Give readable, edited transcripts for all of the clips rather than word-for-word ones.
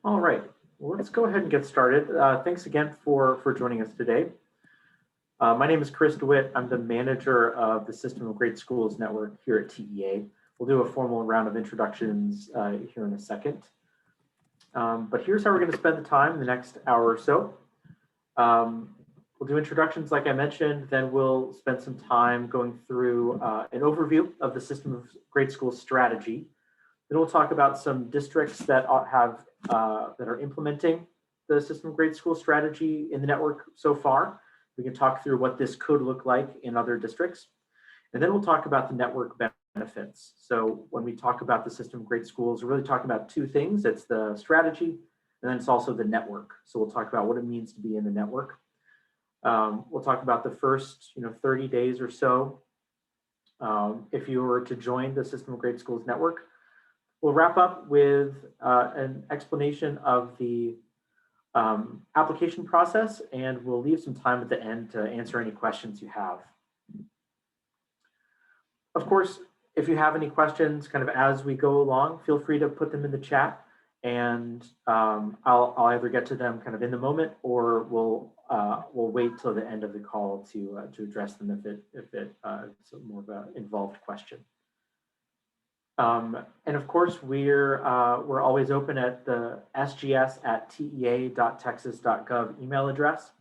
All right, well, let's go ahead and get started. Thanks again for joining us today. My name is Chris DeWitt. I'm the manager of the System of Great Schools Network here at TEA. We'll do a formal round of introductions here in a second. But here's how we're going to spend the time the next hour or so. We'll do introductions like I mentioned, then we'll spend some time going through an overview of the System of Great Schools strategy. Then we'll talk about some districts that are implementing the System of Great Schools strategy in the network so far. We can talk through what this could look like in other districts. And then we'll talk about the network benefits. So when we talk about the System of Great Schools, we're really talking about two things. It's the strategy, and then it's also the network. So we'll talk about what it means to be in the network. We'll talk about the first 30 days or so if you were to join the System of Great Schools network. We'll wrap up with an explanation of the application process, and we'll leave some time at the end to answer any questions you have. Of course, if you have any questions kind of as we go along, feel free to put them in the chat, and I'll either get to them kind of in the moment, or we'll wait till the end of the call to address them if it's more of an involved question. And of course, we're always open at the sgs@tea.texas.gov email address.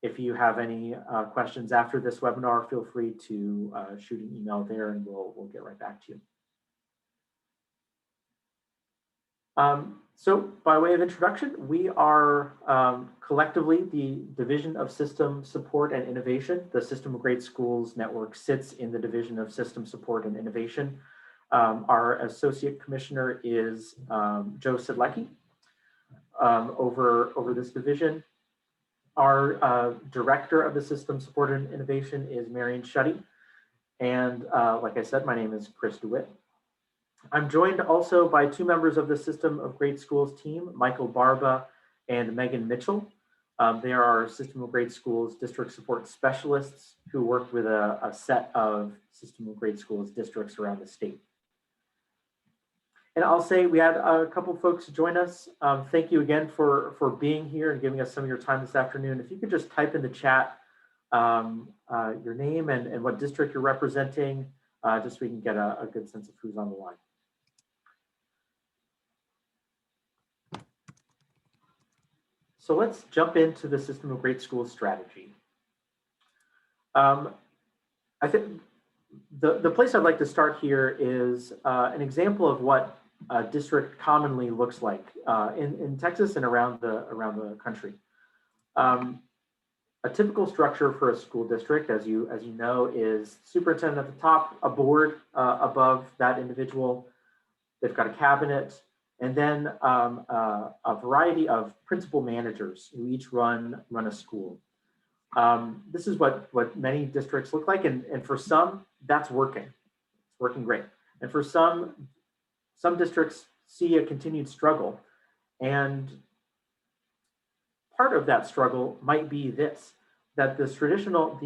If you have any questions after this webinar, feel free to shoot an email there, and we'll get right back to you. So by way of introduction, we are collectively the Division of System Support and Innovation. The System of Great Schools Network sits in the Division of System Support and Innovation. Our Associate Commissioner is Joe Sedlecki over this division. Our Director of the System Support and Innovation is Marion Shuddy. And like I said, my name is Chris DeWitt. I'm joined also by two members of the System of Great Schools team, Michael Barba and Megan Mitchell. They are our System of Great Schools district support specialists who work with a set of System of Great Schools districts around the state. And I'll say we had a couple folks join us. Thank you again for being here and giving us some of your time this afternoon. If you could just type in the chat your name and what district you're representing, just so we can get a good sense of who's on the line. So let's jump into the System of Great Schools strategy. I think the place I'd like to start here is an example of what a district commonly looks like in Texas and around the country. A typical structure for a school district, as you know, is superintendent at the top, a board above that individual. They've got a cabinet, and then a variety of principal managers who each run a school. This is what many districts look like, and for some, that's working. It's working great. And for some districts see a continued struggle. And part of that struggle might be this, that the traditional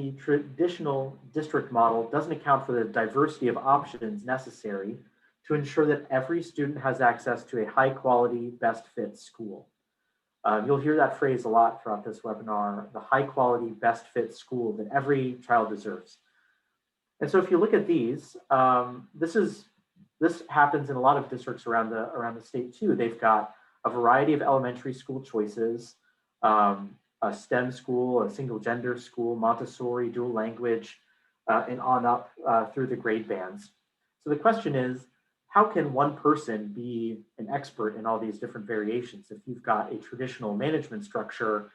district model doesn't account for the diversity of options necessary to ensure that every student has access to a high quality, best fit school. You'll hear that phrase a lot throughout this webinar, the high quality, best fit school that every child deserves. And so if you look at these, this happens in a lot of districts around the state too. They've got a variety of elementary school choices, a STEM school, a single gender school, Montessori, dual language, and on up through the grade bands. So the question is, how can one person be an expert in all these different variations? If you've got a traditional management structure,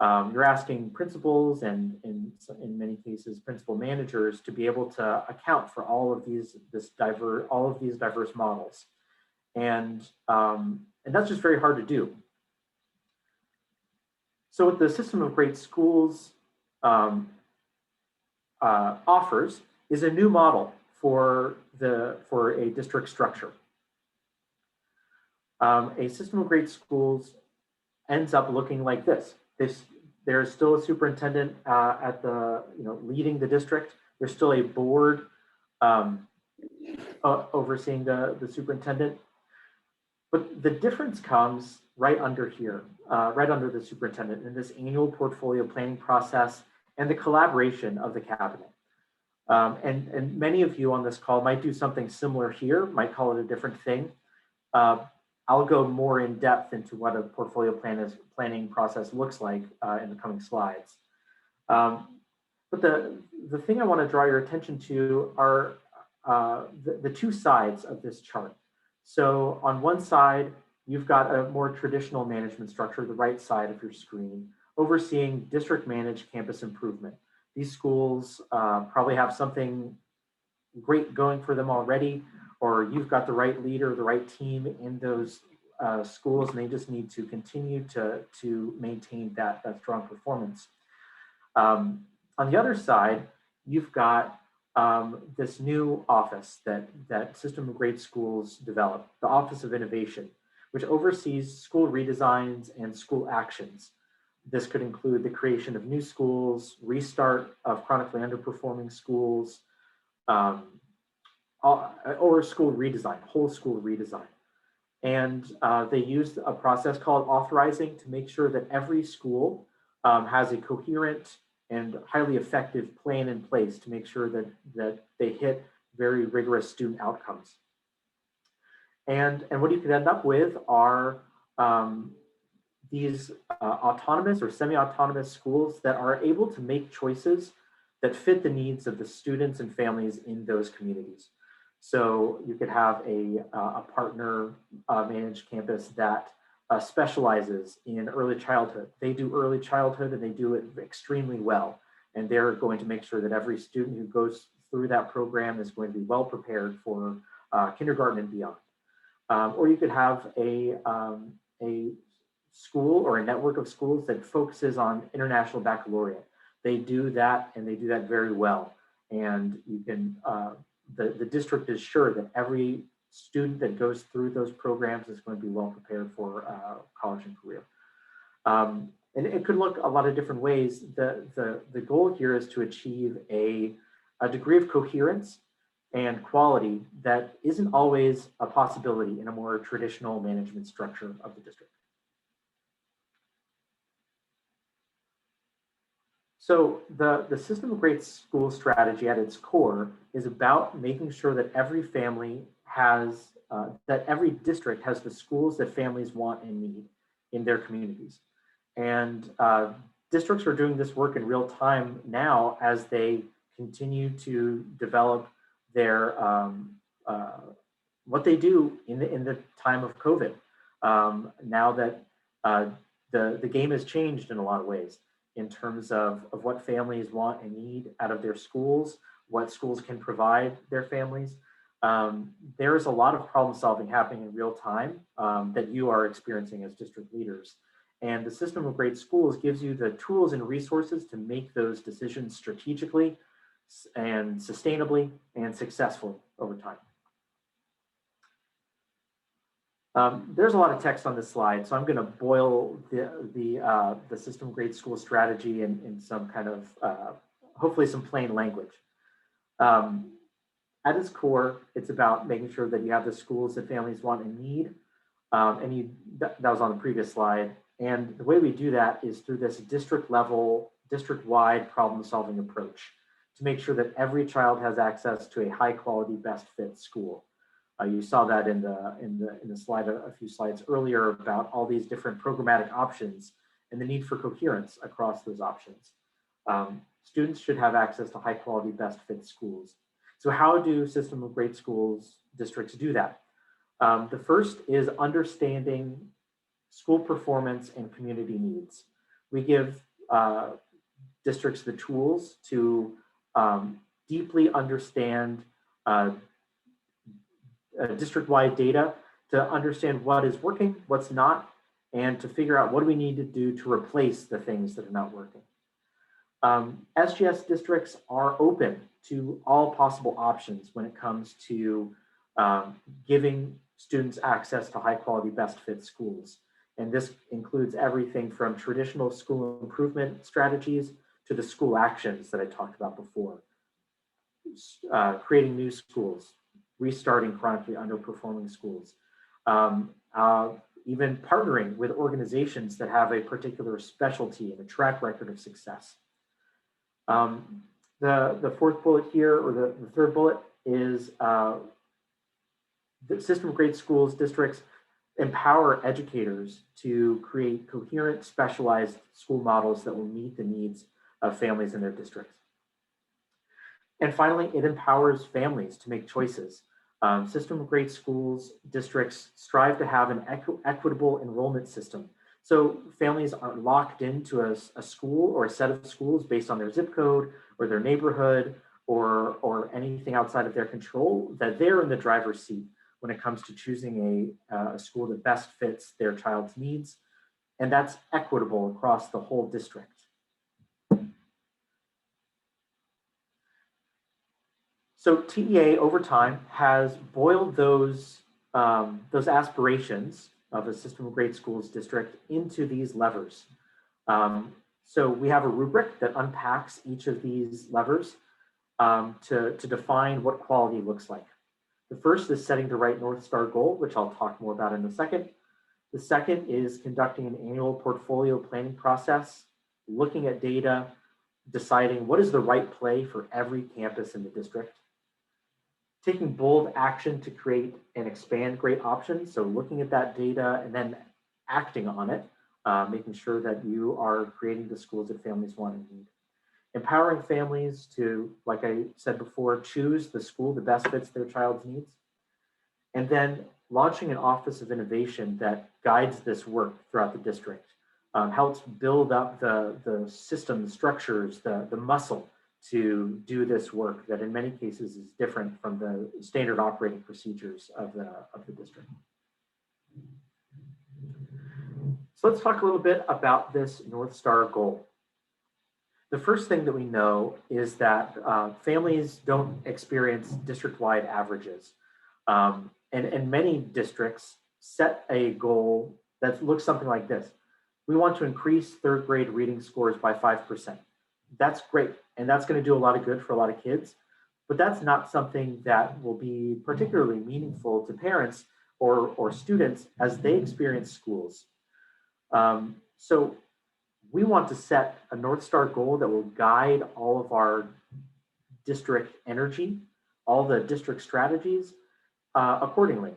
you're asking principals and in many cases principal managers to be able to account for all of these diverse models, and that's just very hard to do. So what the System of Great Schools offers is a new model for a district structure. A System of Great Schools ends up looking like this. There's still a superintendent leading the district. There's still a board overseeing the superintendent. But the difference comes right under here, right under the superintendent, in this annual portfolio planning process and the collaboration of the cabinet. And many of you on this call might do something similar here, might call it a different thing. I'll go more in depth into what a portfolio planning process looks like in the coming slides. But the thing I want to draw your attention to are the two sides of this chart. So on one side, you've got a more traditional management structure, the right side of your screen, overseeing district managed campus improvement. These schools probably have something great going for them already, or you've got the right leader, the right team in those schools, and they just need to continue to maintain that strong performance. On the other side, you've got this new office that System of Great Schools developed, the Office of Innovation, which oversees school redesigns and school actions. This could include the creation of new schools, restart of chronically underperforming schools, or school redesign, whole school redesign. And they used a process called authorizing to make sure that every school has a coherent and highly effective plan in place to make sure that they hit very rigorous student outcomes. And what you could end up with are these autonomous or semi-autonomous schools that are able to make choices that fit the needs of the students and families in those communities. So you could have a partner managed campus that specializes in early childhood. They do early childhood and they do it extremely well. And they're going to make sure that every student who goes through that program is going to be well prepared for kindergarten and beyond. Or you could have a school or a network of schools that focuses on international baccalaureate. They do that and they do that very well. And you can, the district is sure that every student that goes through those programs is going to be well prepared for college and career. And it could look a lot of different ways. The goal here is to achieve a degree of coherence and quality that isn't always a possibility in a more traditional management structure of the district. So the System of Great School strategy at its core is about making sure that every family has, that every district has the schools that families want and need in their communities. And districts are doing this work in real time now as they continue to develop their, what they do in the time of COVID. Now that the game has changed in a lot of ways, in terms of what families want and need out of their schools, what schools can provide their families. There's a lot of problem solving happening in real time that you are experiencing as district leaders. And the System of Great Schools gives you the tools and resources to make those decisions strategically and sustainably and successfully over time. There's a lot of text on this slide, so I'm going to boil the System of Great School strategy in some kind of, hopefully some plain language. At its core, it's about making sure that you have the schools that families want and need. That was on the previous slide. And the way we do that is through this district-wide problem-solving approach to make sure that every child has access to a high-quality, best-fit school. You saw that in the slide a few slides earlier about all these different programmatic options and the need for coherence across those options. Students should have access to high quality, best fit schools. So how do System of Great Schools districts do that? The first is understanding school performance and community needs. We give districts the tools to deeply understand district-wide data to understand what is working, what's not, and to figure out what do we need to do to replace the things that are not working. SGS districts are open to all possible options when it comes to giving students access to high-quality, best-fit schools. And this includes everything from traditional school improvement strategies to the school actions that I talked about before. Creating new schools, restarting chronically underperforming schools, even partnering with organizations that have a particular specialty and a track record of success. The fourth bullet here, or the third bullet, is the system of great schools districts empower educators to create coherent, specialized school models that will meet the needs of families in their districts. And finally, it empowers families to make choices. System of great schools districts strive to have an equitable enrollment system. So families aren't locked into a school or a set of schools based on their zip code or their neighborhood or anything outside of their control, that they're in the driver's seat when it comes to choosing a school that best fits their child's needs. And that's equitable across the whole district. So TEA over time has boiled those aspirations of a system of great schools district into these levers. So we have a rubric that unpacks each of these levers to define what quality looks like. The first is setting the right North Star goal, which I'll talk more about in a second. The second is conducting an annual portfolio planning process, looking at data, deciding what is the right play for every campus in the district. Taking bold action to create and expand great options. So looking at that data and then acting on it, making sure that you are creating the schools that families want and need. Empowering families to, like I said before, choose the school that best fits their child's needs. And then launching an Office of Innovation that guides this work throughout the district, helps build up the system, the structures, the muscle to do this work that in many cases is different from the standard operating procedures of the district. So let's talk a little bit about this North Star goal. The first thing that we know is that families don't experience district-wide averages. And many districts set a goal that looks something like this. We want to increase third grade reading scores by 5%. That's great. And that's going to do a lot of good for a lot of kids. But that's not something that will be particularly meaningful to parents or students as they experience schools. So we want to set a North Star goal that will guide all of our district energy, all the district strategies accordingly.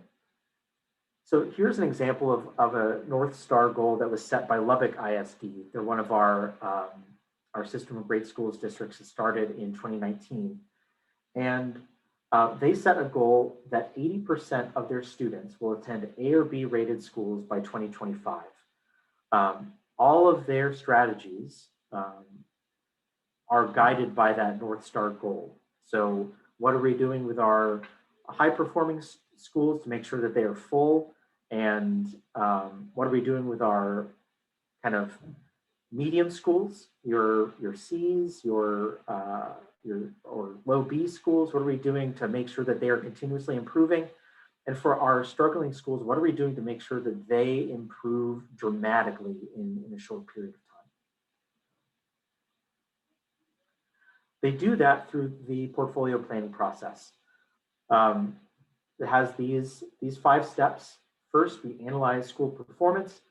So here's an example of a North Star goal that was set by Lubbock ISD. They're one of our system of great schools districts that started in 2019. And they set a goal that 80% of their students will attend A or B rated schools by 2025. All of their strategies are guided by that North Star goal. So what are we doing with our high performing schools to make sure that they are full? And what are we doing with our kind of medium schools, your C's, your or low B schools? What are we doing to make sure that they are continuously improving? And for our struggling schools, what are we doing to make sure that they improve dramatically in a short period of time? They do that through the portfolio planning process. It has these 5 steps. First, we analyze school performance.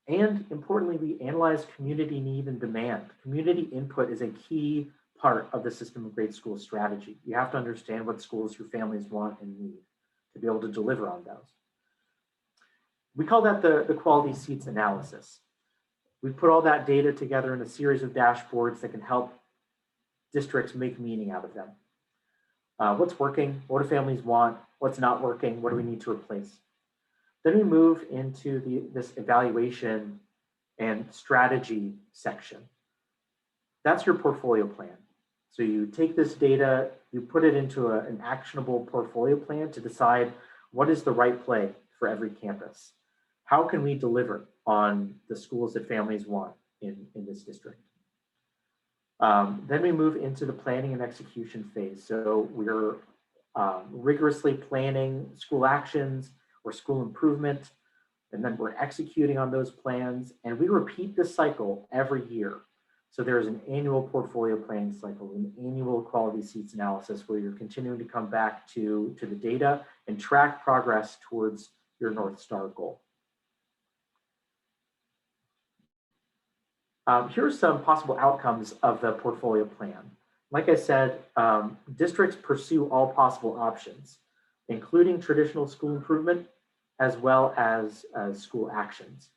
And importantly, we analyze community need and demand. Community input is a key part of the system of great schools strategy. You have to understand what schools your families want and need to be able to deliver on those. We call that the quality seats analysis. We put all that data together in a series of dashboards that can help districts make meaning out of them. What's working? What do families want? What's not working? What do we need to replace? Then we move into this evaluation and strategy section. That's your portfolio plan. So you take this data, you put it into an actionable portfolio plan to decide what is the right play for every campus. How can we deliver on the schools that families want in this district? Then we move into the planning and execution phase. So we're rigorously planning school actions or school improvement, and then we're executing on those plans. And we repeat this cycle every year. So there's an annual portfolio planning cycle, an annual quality seats analysis where you're continuing to come back to the data and track progress towards your North Star goal. Here are some possible outcomes of the portfolio plan. Like I said, districts pursue all possible options, including traditional school improvement, as well as school actions.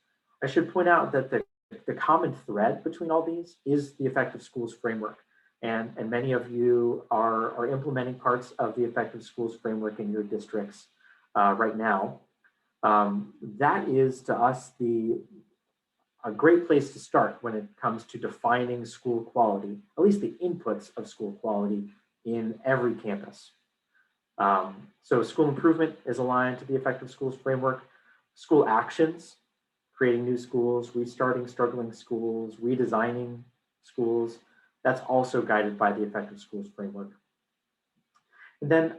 I should point out that the common thread between all these is the Effective Schools framework. And many of you are implementing parts of the Effective Schools framework in your districts right now. That is, to us, a great place to start when it comes to defining school quality, at least the inputs of school quality in every campus. So school improvement is aligned to the Effective Schools framework. School actions, creating new schools, restarting struggling schools, redesigning schools, that's also guided by the Effective Schools framework. And then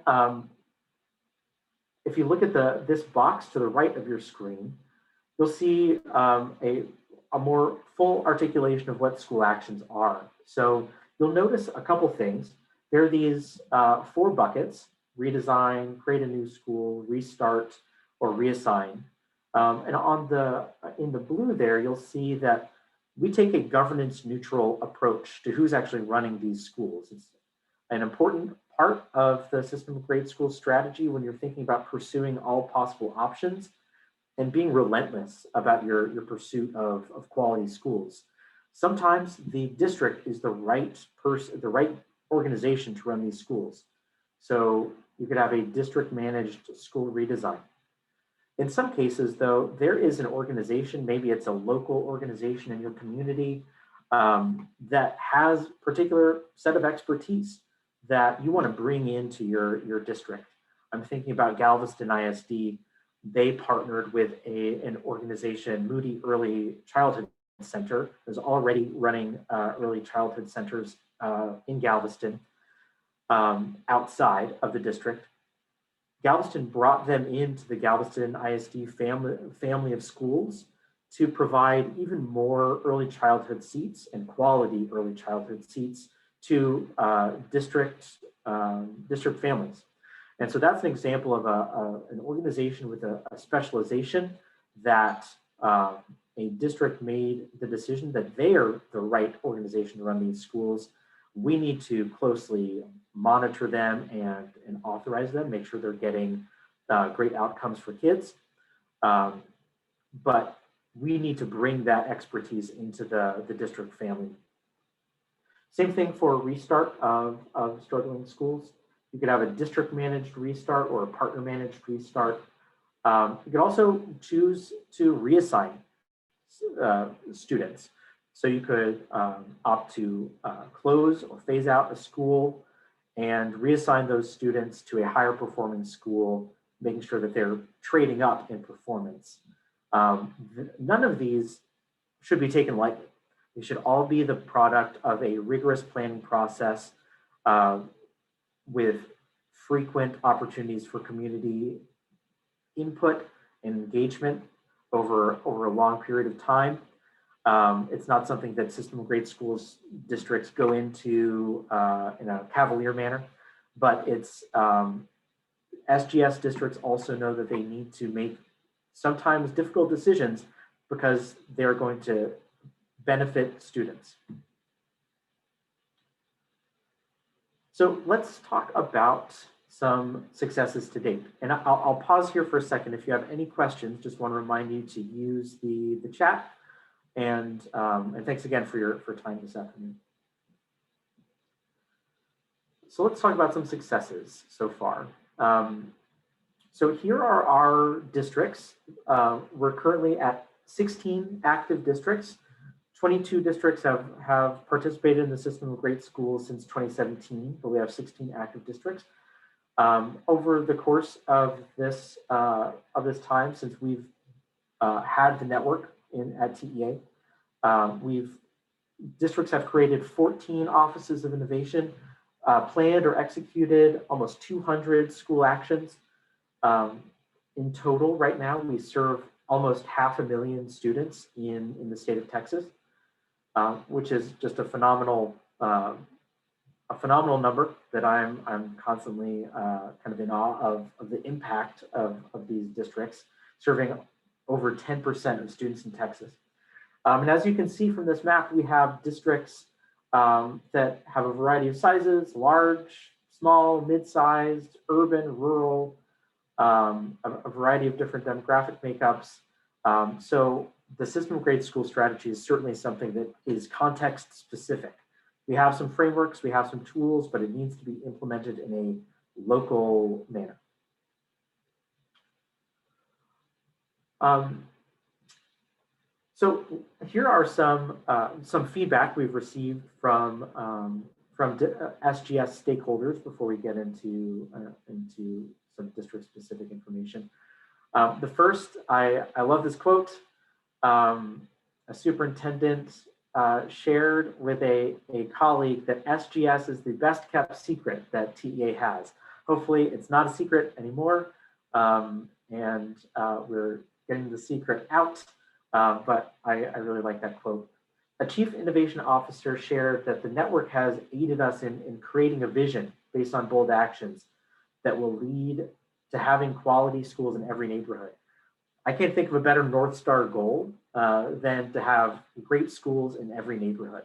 if you look at this box to the right of your screen, you'll see a more full articulation of what school actions are. So you'll notice a couple things. There are these 4 buckets: redesign, create a new school, restart, or reassign. And in the blue there, you'll see that we take a governance neutral approach to who's actually running these schools. It's an important part of the System of Great Schools strategy when you're thinking about pursuing all possible options and being relentless about your pursuit of quality schools. Sometimes the district is the right person, the right organization to run these schools. So you could have a district managed school redesign. In some cases, though, there is an organization, maybe it's a local organization in your community that has a particular set of expertise that you want to bring into your district. I'm thinking about Galveston ISD. They partnered with an organization, Moody Early Childhood Center, who's already running early childhood centers in Galveston outside of the district. Galveston brought them into the Galveston ISD family of schools to provide even more early childhood seats and quality early childhood seats to district families. And so that's an example of an organization with a specialization that a district made the decision that they are the right organization to run these schools. We need to closely monitor them and authorize them, make sure they're getting great outcomes for kids. But we need to bring that expertise into the district family. Same thing for restart of struggling schools. You could have a district managed restart or a partner managed restart. You could also choose to reassign students. So you could opt to close or phase out a school and reassign those students to a higher performing school, making sure that they're trading up in performance. None of these should be taken lightly. They should all be the product of a rigorous planning process with frequent opportunities for community input and engagement over a long period of time. It's not something that System of Great Schools districts go into in a cavalier manner, but it's SGS districts also know that they need to make sometimes difficult decisions because they're going to benefit students. So let's talk about some successes to date. And I'll pause here for a second. If you have any questions, just want to remind you to use the chat. And thanks again for your time this afternoon. So let's talk about some successes so far. So here are our districts. We're currently at 16 active districts. 22 districts have participated in the System of Great Schools since 2017, but we have 16 active districts. Over the course of this time, since we've had the network at TEA, districts have created 14 offices of innovation, planned or executed almost 200 school actions. In total, right now, we serve almost 500,000 students in the state of Texas, which is just a phenomenal number that I'm constantly kind of in awe of the impact of these districts, serving over 10% of students in Texas. And as you can see from this map, we have districts that have a variety of sizes: large, small, mid-sized, urban, rural, a variety of different demographic makeups. So the system of grade school strategy is certainly something that is context specific. We have some frameworks, we have some tools, but it needs to be implemented in a local manner. So here are some feedback we've received from SGS stakeholders before we get into some district-specific information. The first, I love this quote. A superintendent shared with a colleague that SGS is the best kept secret that TEA has. Hopefully it's not a secret anymore, and we're getting the secret out, but I really like that quote. A chief innovation officer shared that the network has aided us in creating a vision based on bold actions that will lead to having quality schools in every neighborhood. I can't think of a better North Star goal than to have great schools in every neighborhood.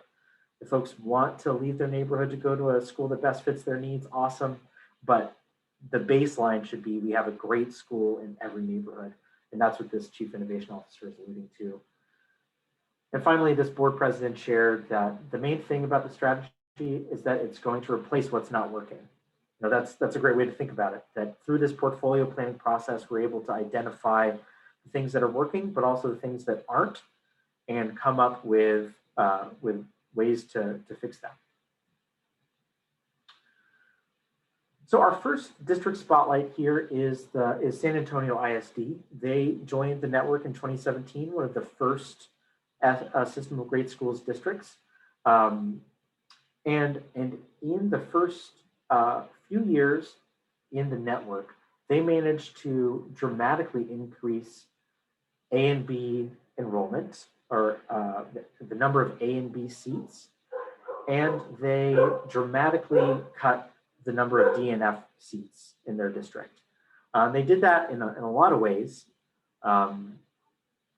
If folks want to leave their neighborhood to go to a school that best fits their needs, awesome. But the baseline should be we have a great school in every neighborhood. And that's what this chief innovation officer is alluding to. And finally, this board president shared that the main thing about the strategy is that it's going to replace what's not working. You know, that's a great way to think about it, that through this portfolio planning process, we're able to identify the things that are working, but also the things that aren't, and come up with ways to fix them. So our first district spotlight here is San Antonio ISD. They joined the network in 2017, one of the first system of great schools districts. And in the first few years in the network, they managed to dramatically increase A and B enrollment, or the number of A and B seats, and they dramatically cut the number of D and F seats in their district. They did that in a lot of ways.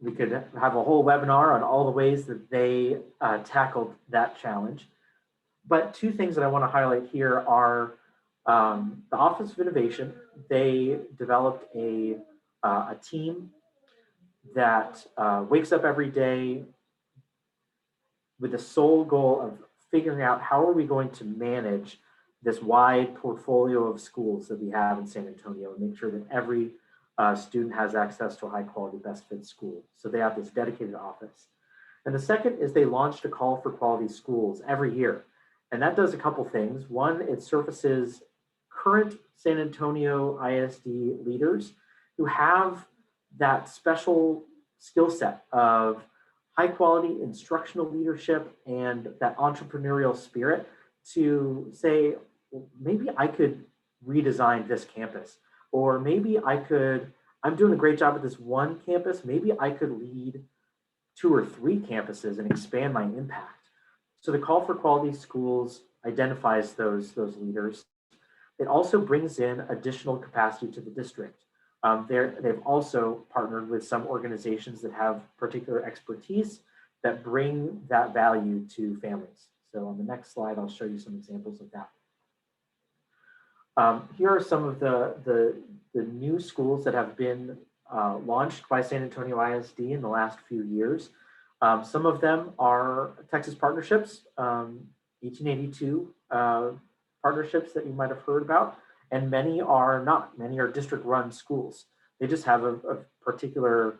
We could have a whole webinar on all the ways that they tackled that challenge. But two things that I want to highlight here are the Office of Innovation. They developed a team that wakes up every day with the sole goal of figuring out how are we going to manage this wide portfolio of schools that we have in San Antonio and make sure that every student has access to a high quality, best fit school. So they have this dedicated office. And the second is they launched a call for quality schools every year. And that does a couple things. One, it surfaces current San Antonio ISD leaders who have that special skill set of high quality instructional leadership and that entrepreneurial spirit to say, well, maybe I could redesign this campus, or maybe I'm doing a great job at this one campus, maybe I could lead 2 or 3 campuses and expand my impact. So the call for quality schools identifies those leaders. It also brings in additional capacity to the district. They've also partnered with some organizations that have particular expertise that bring that value to families. So on the next slide, I'll show you some examples of that. Here are some of the new schools that have been launched by San Antonio ISD in the last few years. Some of them are Texas partnerships, 1882 partnerships that you might have heard about, and many are not. Many are district-run schools. They just have a particular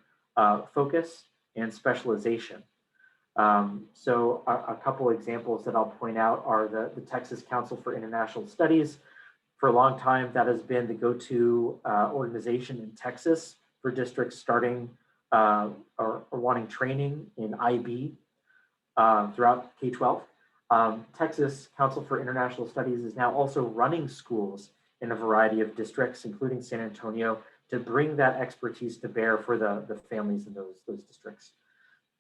focus and specialization. So a couple examples that I'll point out are the Texas Council for International Studies. For a long time, that has been the go-to organization in Texas for districts starting or wanting training in IB throughout K-12. Texas Council for International Studies is now also running schools in a variety of districts, including San Antonio, to bring that expertise to bear for the families in those districts.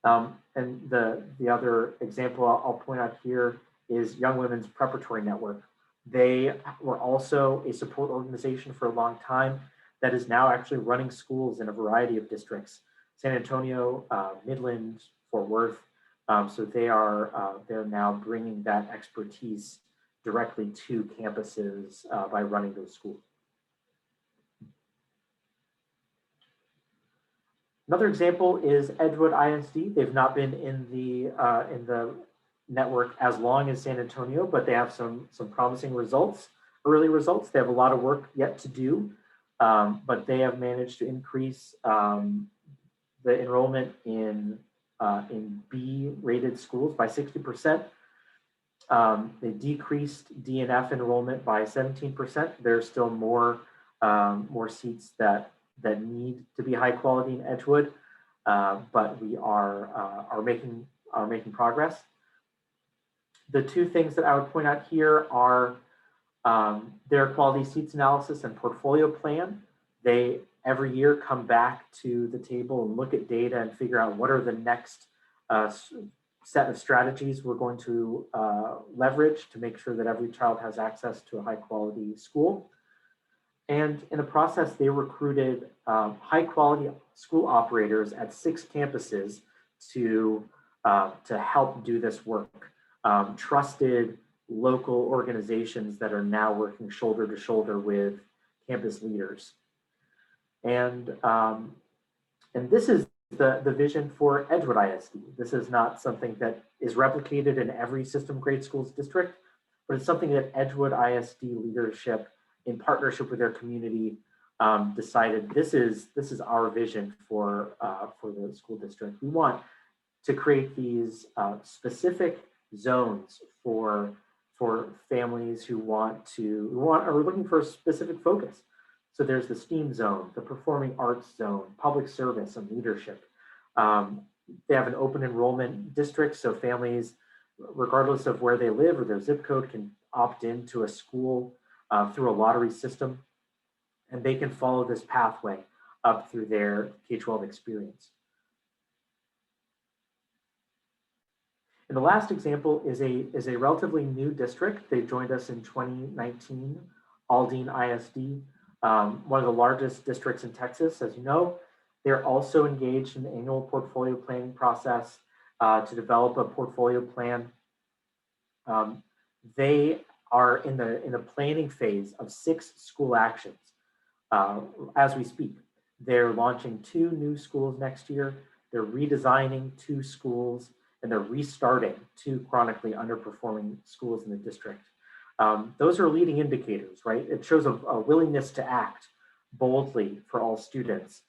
And the other example I'll point out here is Young Women's Preparatory Network. They were also a support organization for a long time that is now actually running schools in a variety of districts: San Antonio, Midland, Fort Worth. So they're now bringing that expertise directly to campuses by running those schools. Another example is Edgewood ISD. They've not been in the network as long as San Antonio, but they have some promising results, early results. They have a lot of work yet to do, but they have managed to increase the enrollment in B-rated schools by 60%. They decreased D and F enrollment by 17%. There's still more seats that need to be high quality in Edgewood, but we are making progress. The two things that I would point out here are their quality seats analysis and portfolio plan. They every year come back to the table and look at data and figure out what are the next set of strategies we're going to leverage to make sure that every child has access to a high quality school. And in the process, they recruited high quality school operators at 6 campuses to help do this work. Trusted local organizations that are now working shoulder to shoulder with campus leaders. And this is the vision for Edgewood ISD. This is not something that is replicated in every system grade schools district, but it's something that Edgewood ISD leadership, in partnership with their community, decided this is our vision for the school district. We want to create these specific zones for families who are looking for a specific focus. So there's the STEAM zone, the performing arts zone, public service and leadership. They have an open enrollment district, so families, regardless of where they live or their zip code, can opt into a school through a lottery system, and they can follow this pathway up through their K-12 experience. And the last example is a relatively new district. They joined us in 2019, Alden ISD, one of the largest districts in Texas, as you know. They're also engaged in the annual portfolio planning process to develop a portfolio plan. They are in the planning phase of 6 school actions as we speak. They're launching 2 new schools next year. They're redesigning 2 schools, and they're restarting 2 chronically underperforming schools in the district. Those are leading indicators, right? It shows a willingness to act boldly for all students.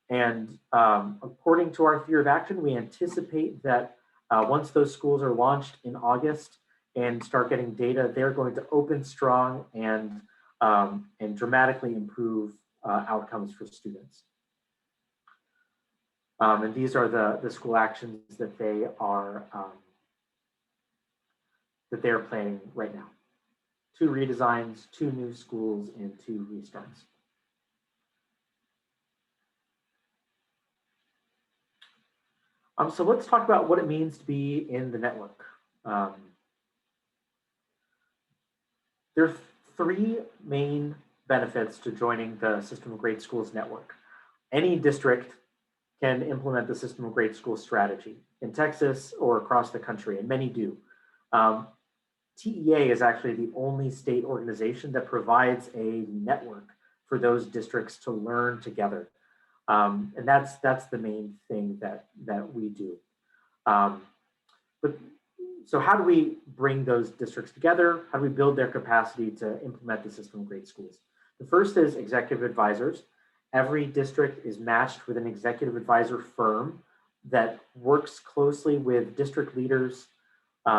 And according to our theory of action, we anticipate that once those schools are launched in August and start getting data, they're going to open strong and dramatically improve outcomes for students. And these are the school actions that they are planning right now. 2 redesigns, 2 new schools, and 2 restarts. So let's talk about what it means to be in the network. There are 3 main benefits to joining the System of Great Schools network. Any district can implement the System of Great Schools strategy in Texas or across the country, and many do. TEA is actually the only state organization that provides a network for those districts to learn together. And that's the main thing that we do. So how do we bring those districts together? How do we build their capacity to implement the System of Great Schools? The first is executive advisors. Every district is matched with an executive advisor firm that works closely with district leaders,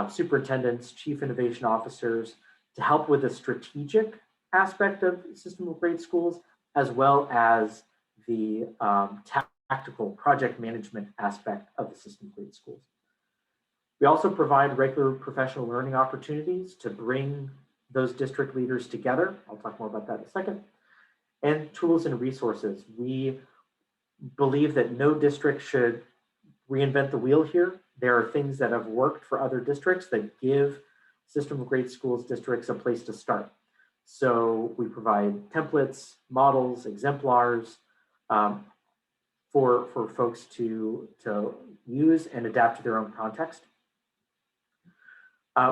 superintendents, chief innovation officers to help with the strategic aspect of System of Great Schools, as well as the tactical project management aspect of the System of Great Schools. We also provide regular professional learning opportunities to bring those district leaders together. I'll talk more about that in a second. And tools and resources. We believe that no district should reinvent the wheel here. There are things that have worked for other districts that give System of Great Schools districts a place to start. So we provide templates, models, exemplars for folks to use and adapt to their own context.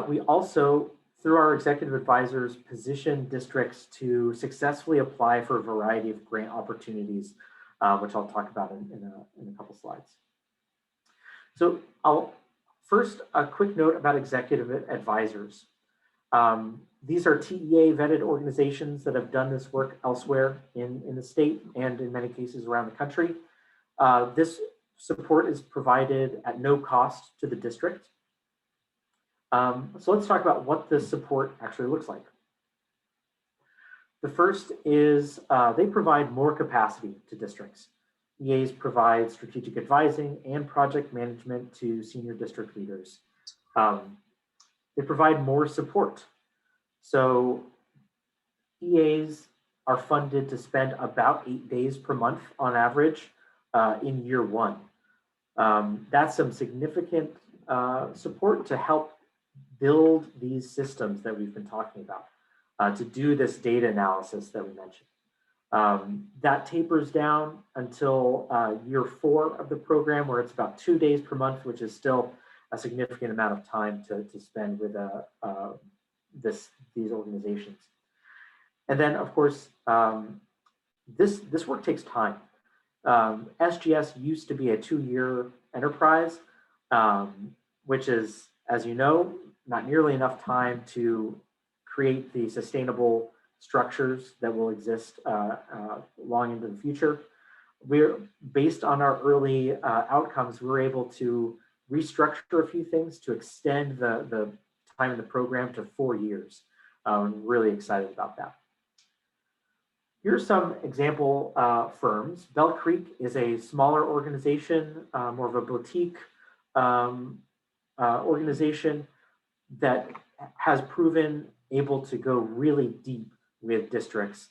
We also, through our executive advisors, position districts to successfully apply for a variety of grant opportunities, which I'll talk about in a couple slides. So first, a quick note about executive advisors. These are TEA vetted organizations that have done this work elsewhere in the state and in many cases around the country. This support is provided at no cost to the district. So let's talk about what this support actually looks like. The first is they provide more capacity to districts. EAs provide strategic advising and project management to senior district leaders. They provide more support. So EAs are funded to spend about 8 days per month on average in year one. That's some significant support to help build these systems that we've been talking about, to do this data analysis that we mentioned. That tapers down until year 4 of the program, where it's about 2 days per month, which is still a significant amount of time to spend with these organizations. And then, of course, this work takes time. SGS used to be a 2-year enterprise, which is, as you know, not nearly enough time to create the sustainable structures that will exist long into the future. We're based on our early outcomes, we were able to restructure a few things to extend the time in the program to 4 years. I'm really excited about that. Here's some example firms. Bell Creek is a smaller organization, more of a boutique organization that has proven able to go really deep with districts.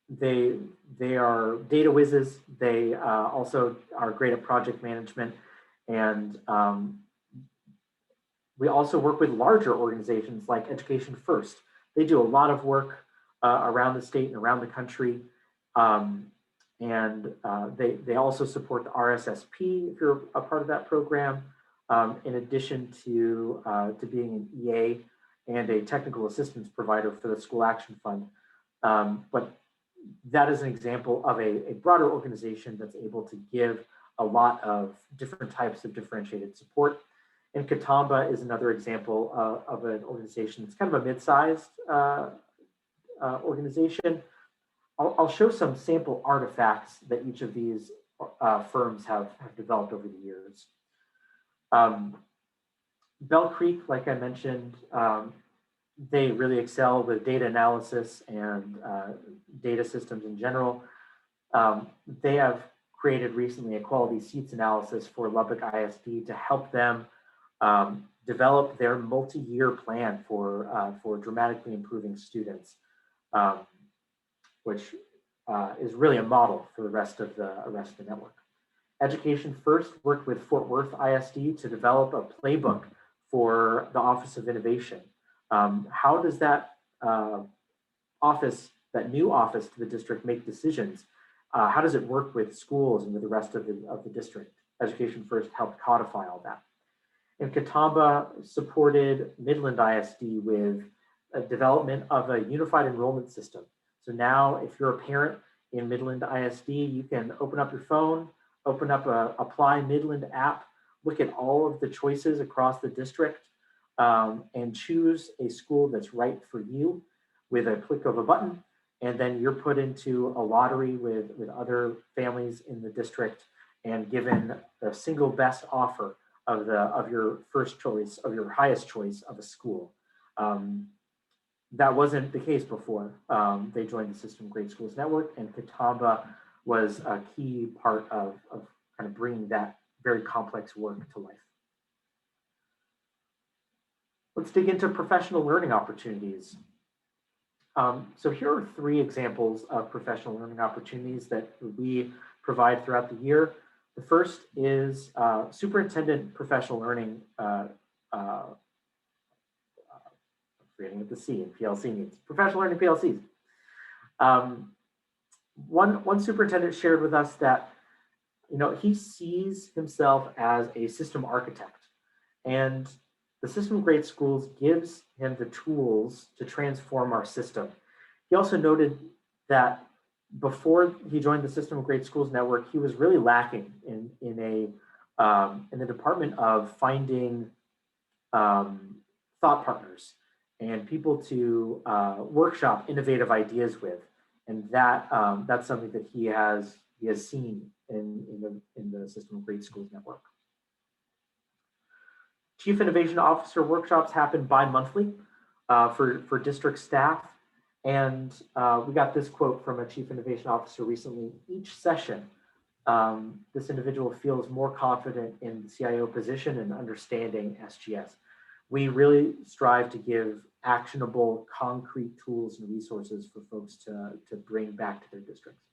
They are data whizzes. They also are great at project management. And we also work with larger organizations like Education First. They do a lot of work around the state and around the country. They also support the RSSP if you're a part of that program, in addition to being an EA and a technical assistance provider for the School Action Fund. But that is an example of a broader organization that's able to give a lot of different types of differentiated support. And Katamba is another example of an organization that's kind of a mid-sized organization. I'll show some sample artifacts that each of these firms have developed over the years. Bell Creek, like I mentioned, they really excel with data analysis and data systems in general. They have created recently a quality seats analysis for Lubbock ISD to help them develop their multi-year plan for dramatically improving students, which is really a model for the rest of the network. Education First worked with Fort Worth ISD to develop a playbook for the Office of Innovation. How does that new office to the district make decisions? How does it work with schools and with the rest of the district? Education First helped codify all that. And Katamba supported Midland ISD with a development of a unified enrollment system. So now if you're a parent in Midland ISD, you can open up your phone, open up a Apply Midland app, look at all of the choices across the district, and choose a school that's right for you with a click of a button. And then you're put into a lottery with other families in the district and given the single best offer of your first choice, of your highest choice of a school. That wasn't the case before they joined the System Great Schools Network, and Katamba was a key part of kind of bringing that very complex work to life. Let's dig into professional learning opportunities. So here are 3 examples of professional learning opportunities that we provide throughout the year. The first is Superintendent Professional Learning, forgetting what the C in PLC means, Professional Learning PLCs. One superintendent shared with us that he sees himself as a system architect, and the system of great schools gives him the tools to transform our system. He also noted that before he joined the System of Great Schools Network, he was really lacking in the department of finding thought partners and people to workshop innovative ideas with, and that's something that he has seen in the System of Great Schools Network. Chief Innovation Officer workshops happen bi-monthly for district staff. And we got this quote from a Chief Innovation Officer recently: each session, this individual feels more confident in the CIO position and understanding SGS. We really strive to give actionable, concrete tools and resources for folks to bring back to their districts.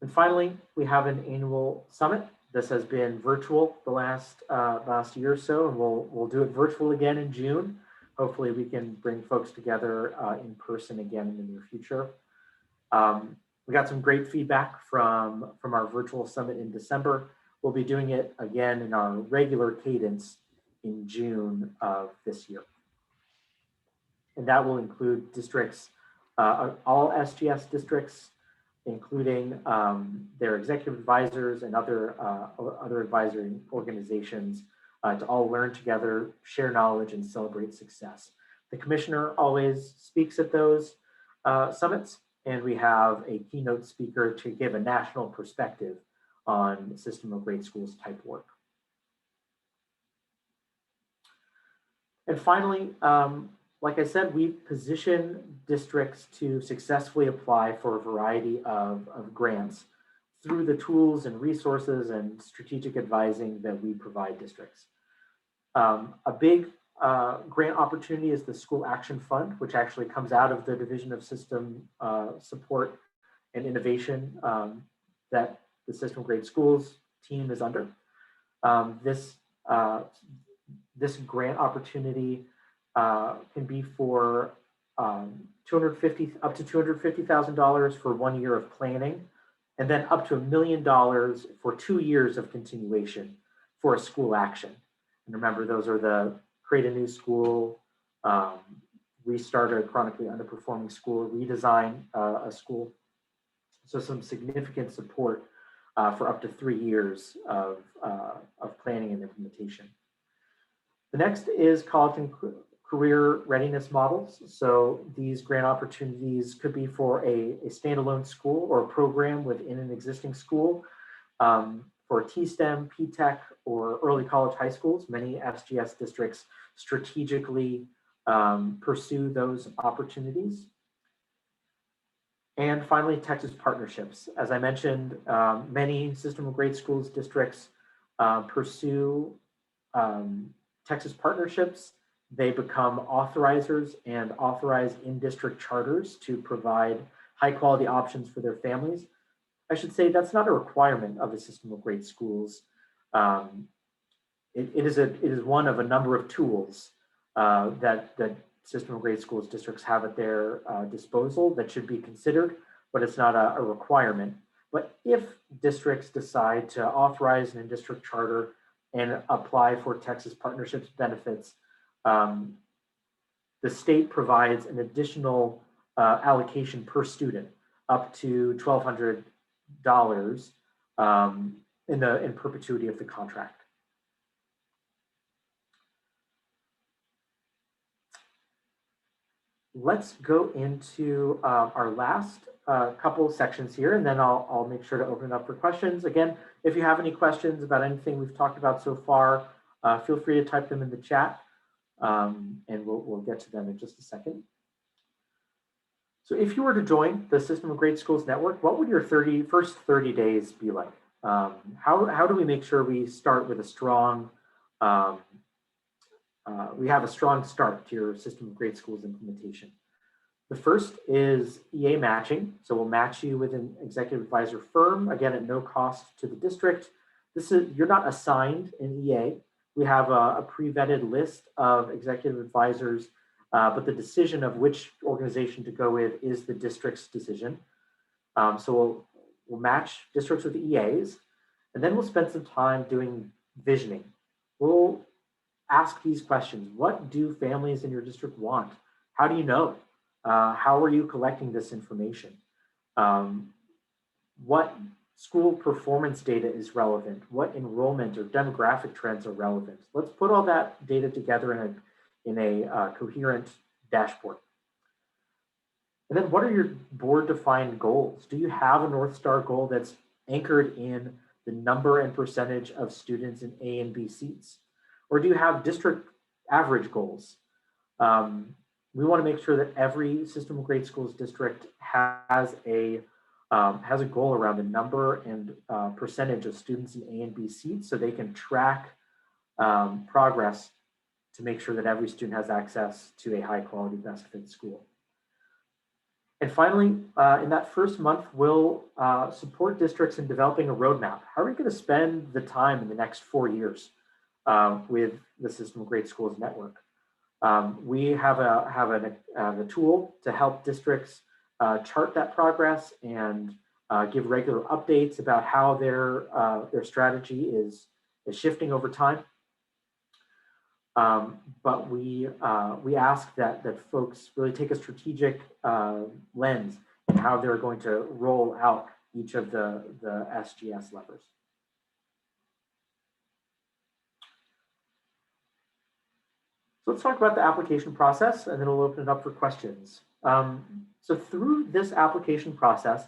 And finally, we have an annual summit. This has been virtual the last year or so, and we'll do it virtual again in June. Hopefully we can bring folks together in person again in the near future. We got some great feedback from our virtual summit in December. We'll be doing it again in our regular cadence in June of this year. And that will include districts, all SGS districts, including their executive advisors and other advisory organizations, to all learn together, share knowledge, and celebrate success. The commissioner always speaks at those summits, and we have a keynote speaker to give a national perspective on System of Great Schools type work. And finally, like I said, we position districts to successfully apply for a variety of grants through the tools and resources and strategic advising that we provide districts. A big grant opportunity is the School Action Fund, which actually comes out of the Division of System Support and Innovation that the System of Great Schools team is under. This grant opportunity can be for up to $250,000 for 1 year of planning, and then up to $1 million for 2 years of continuation for a school action. And remember, those are the create a new school, restart a chronically underperforming school, redesign a school. So some significant support for up to 3 years of planning and implementation. The next is college and career readiness models. So these grant opportunities could be for a standalone school or a program within an existing school, for T-STEM, P-TECH, or early college high schools. Many SGS districts strategically pursue those opportunities. And finally, Texas partnerships. As I mentioned, many System of Great Schools districts pursue Texas partnerships. They become authorizers and authorize in-district charters to provide high-quality options for their families. I should say that's not a requirement of the System of Great Schools. It is one of a number of tools that System of Great Schools districts have at their disposal that should be considered, but it's not a requirement. But if districts decide to authorize an in-district charter and apply for Texas partnerships benefits, the state provides an additional allocation per student up to $1,200 in perpetuity of the contract. Let's go into our last couple sections here, and then I'll make sure to open it up for questions. Again, if you have any questions about anything we've talked about so far, feel free to type them in the chat, and we'll get to them in just a second. So if you were to join the System of Great Schools Network, what would your first 30 days be like? How do we make sure we start with a strong, we have a strong start to your System of Great Schools implementation? The first is EA matching. So we'll match you with an executive advisor firm, again, at no cost to the district. You're not assigned an EA. We have a pre-vetted list of executive advisors, but the decision of which organization to go with is the district's decision. So We'll match districts with EAs, and then we'll spend some time doing visioning. We'll ask these questions. What do families in your district want? How do you know? How are you collecting this information? What school performance data is relevant? What enrollment or demographic trends are relevant? Let's put all that data together in a coherent dashboard. And then what are your board-defined goals? Do you have a North Star goal that's anchored in the number and percentage of students in A and B seats? Or do you have district average goals? We want to make sure that every System of Great Schools district has a goal around the number and percentage of students in A and B seats, so they can track progress to make sure that every student has access to a high quality, best fit school. And finally, in that first month, we'll support districts in developing a roadmap. How are we going to spend the time in the next 4 years with the System of Great Schools network? We have a tool to help districts chart that progress and give regular updates about how their strategy is shifting over time. But we ask that folks really take a strategic lens in how they're going to roll out each of the SGS levers. So let's talk about the application process, and then we'll open it up for questions. So through this application process,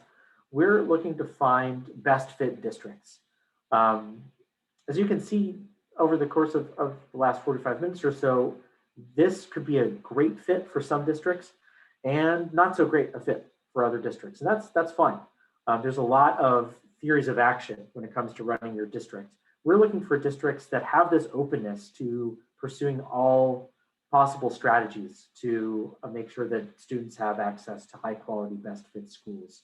we're looking to find best fit districts. As you can see over the course of the last 45 minutes or so, this could be a great fit for some districts and not so great a fit for other districts. And that's fine. There's a lot of theories of action when it comes to running your district. We're looking for districts that have this openness to pursuing all possible strategies to make sure that students have access to high quality, best fit schools.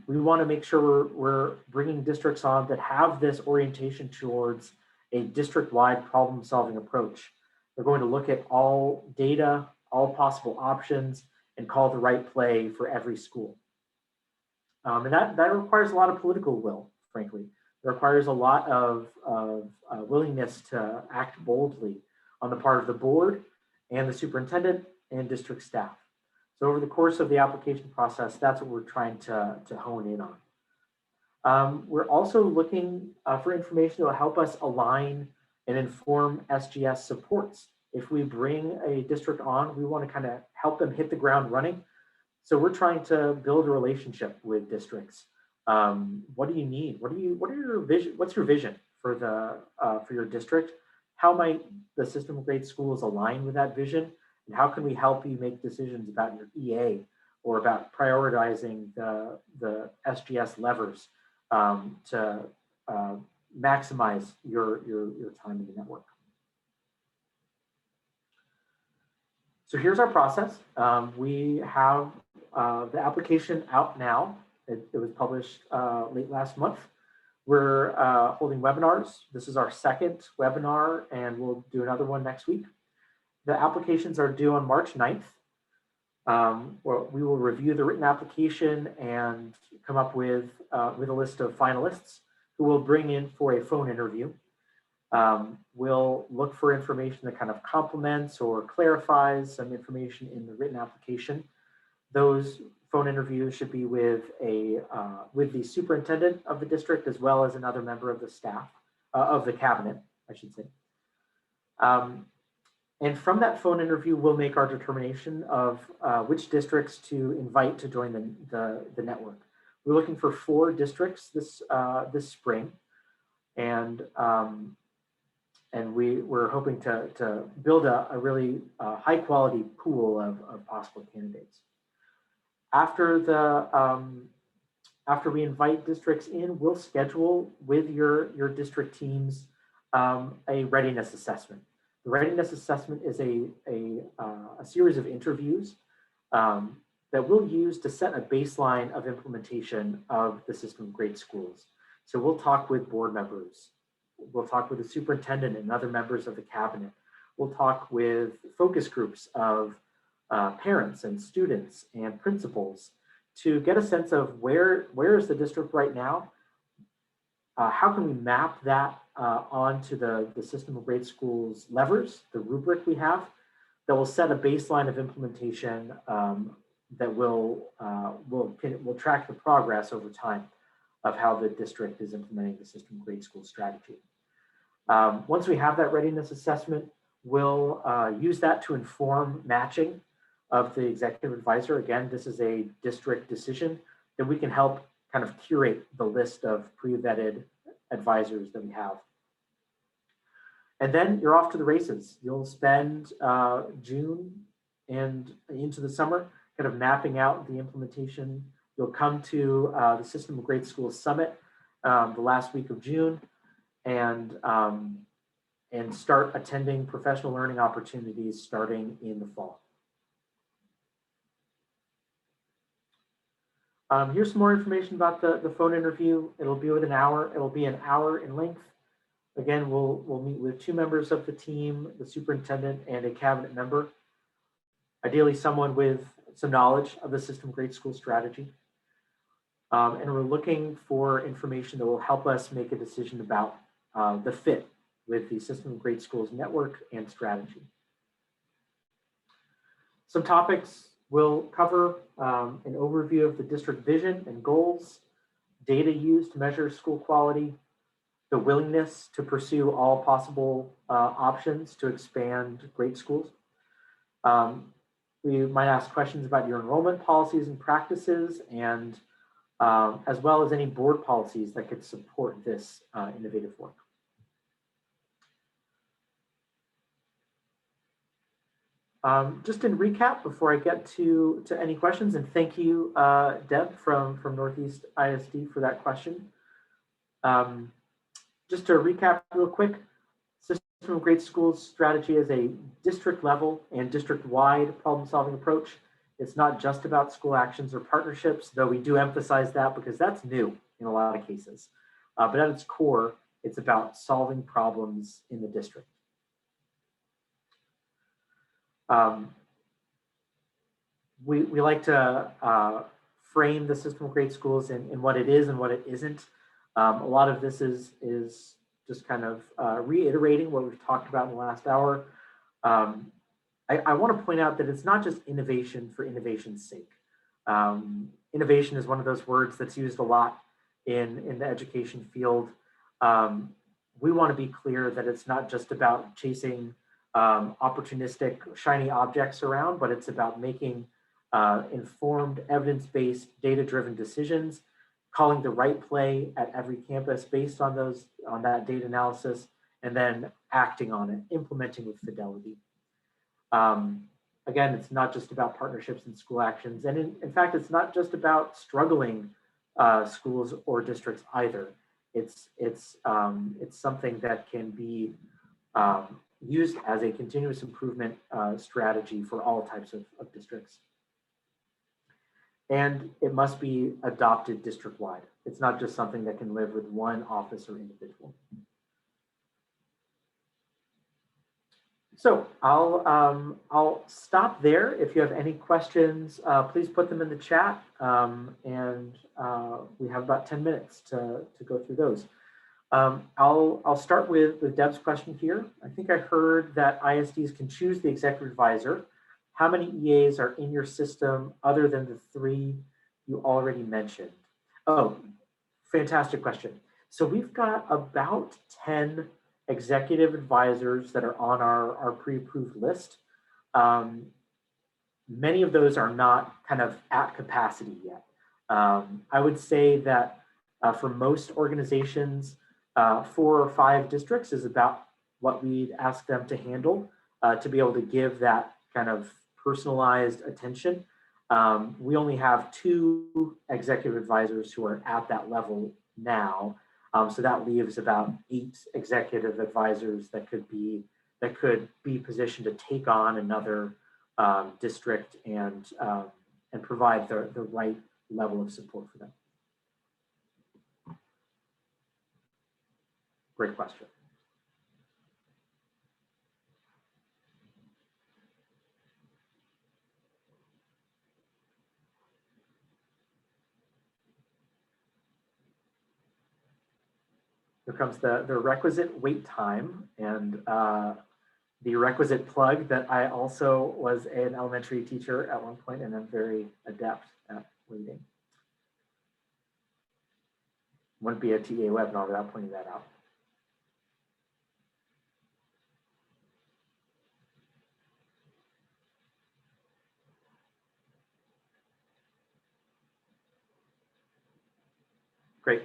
We want to make sure we're bringing districts on that have this orientation towards a district-wide problem-solving approach. They're going to look at all data, all possible options, and call the right play for every school. And that requires a lot of political will, frankly. It requires a lot of willingness to act boldly on the part of the board and the superintendent and district staff. So over the course of the application process, that's what we're trying to hone in on. We're also looking for information that will help us align and inform SGS supports. If we bring a district on, we want to kind of help them hit the ground running. So we're trying to build a relationship with districts. What do you need? What are your vision? What's your vision for your district? How might the System of Great Schools align with that vision? And how can we help you make decisions about your EA or about prioritizing the SGS levers to maximize your time in the network? So here's our process. We have the application out now. It was published late last month. We're holding webinars. This is our second webinar, and we'll do another one next week. The applications are due on March 9th. We will review the written application and come up with a list of finalists who we'll bring in for a phone interview. We'll look for information that kind of complements or clarifies some information in the written application. Those phone interviews should be with the superintendent of the district, as well as another member of the staff, of the cabinet, I should say. And from that phone interview, we'll make our determination of which districts to invite to join the network. We're looking for 4 districts this spring, and we're hoping to build a really high quality pool of possible candidates. After we invite districts in, we'll schedule with your district teams a readiness assessment. The readiness assessment is a series of interviews that we'll use to set a baseline of implementation of the System of Great Schools. So we'll talk with board members. We'll talk with the superintendent and other members of the cabinet. We'll talk with focus groups of parents and students and principals to get a sense of where is the district right now, how can we map that onto the system of great schools levers, the rubric we have, that will set a baseline of implementation that will track the progress over time of how the district is implementing the system of great school strategy. Once we have that readiness assessment, we'll use that to inform matching of the executive advisor. Again, this is a district decision that we can help kind of curate the list of pre-vetted advisors that we have. And then you're off to the races. You'll spend June and into the summer kind of mapping out the implementation. You'll come to the System of Great Schools Summit the last week of June and start attending professional learning opportunities starting in the fall. Here's some more information about the phone interview. It'll be within an hour. It'll be an hour in length. Again, we'll meet with 2 members of the team, the superintendent and a cabinet member. Ideally, someone with some knowledge of the System of Great School strategy. And we're looking for information that will help us make a decision about the fit with the System of Great Schools network and strategy. Some topics we'll cover: an overview of the district vision and goals, data used to measure school quality, the willingness to pursue all possible options to expand great schools. We might ask questions about your enrollment policies and practices, and as well as any board policies that could support this innovative work. Just in recap, before I get to any questions, and thank you, Deb from Northeast ISD for that question. Just to recap real quick, System of Great Schools strategy is a district level and district-wide problem-solving approach. It's not just about school actions or partnerships, though we do emphasize that because that's new in a lot of cases. But at its core, it's about solving problems in the district. We like to frame the System of Great Schools in what it is and what it isn't. A lot of this is just kind of reiterating what we've talked about in the last hour. I want to point out that it's not just innovation for innovation's sake. Innovation is one of those words that's used a lot in the education field. We want to be clear that it's not just about chasing opportunistic, shiny objects around, but it's about making informed, evidence-based, data-driven decisions, calling the right play at every campus based on that data analysis, and then acting on it, implementing with fidelity. Again, it's not just about partnerships and school actions. And in fact, it's not just about struggling schools or districts either. It's something that can be used as a continuous improvement strategy for all types of districts. And it must be adopted district-wide. It's not just something that can live with one office or individual. So I'll stop there. If you have any questions, please put them in the chat. And we have about 10 minutes to go through those. I'll start with Deb's question here. I think I heard that ISDs can choose the executive advisor. How many EAs are in your system other than the 3 you already mentioned? Oh, fantastic question. So we've got about 10 executive advisors that are on our pre-approved list. Many of those are not kind of at capacity yet. I would say that for most organizations, 4 or 5 districts is about what we'd ask them to handle to be able to give that kind of personalized attention. We only have 2 executive advisors who are at that level now. So that leaves about 8 executive advisors that could be positioned to take on another district and provide the right level of support for them. Great question. here comes the requisite wait time and the requisite plug that I also was an elementary teacher at one point, and I'm very adept at waiting. Wouldn't be a TA webinar without pointing that out. Great.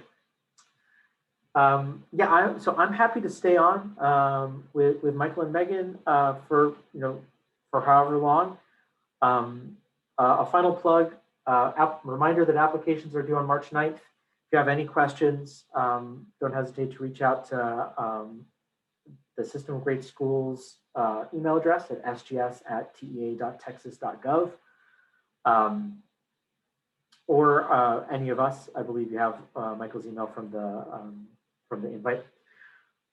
Yeah, so I'm happy to stay on with Michael and Megan for for however long. A final plug, reminder that applications are due on March 9th. If you have any questions, don't hesitate to reach out to the System of Great Schools email address at sgs@tea.texas.gov. Or any of us. I believe you have Michael's email from the invite.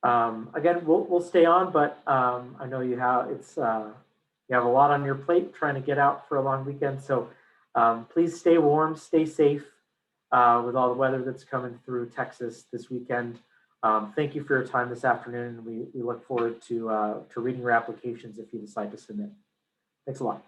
Again, we'll stay on, but I know you have you have a lot on your plate trying to get out for a long weekend. So please stay warm, stay safe with all the weather that's coming through Texas this weekend. Thank you for your time this afternoon. We look forward to reading your applications if you decide to submit. Thanks a lot.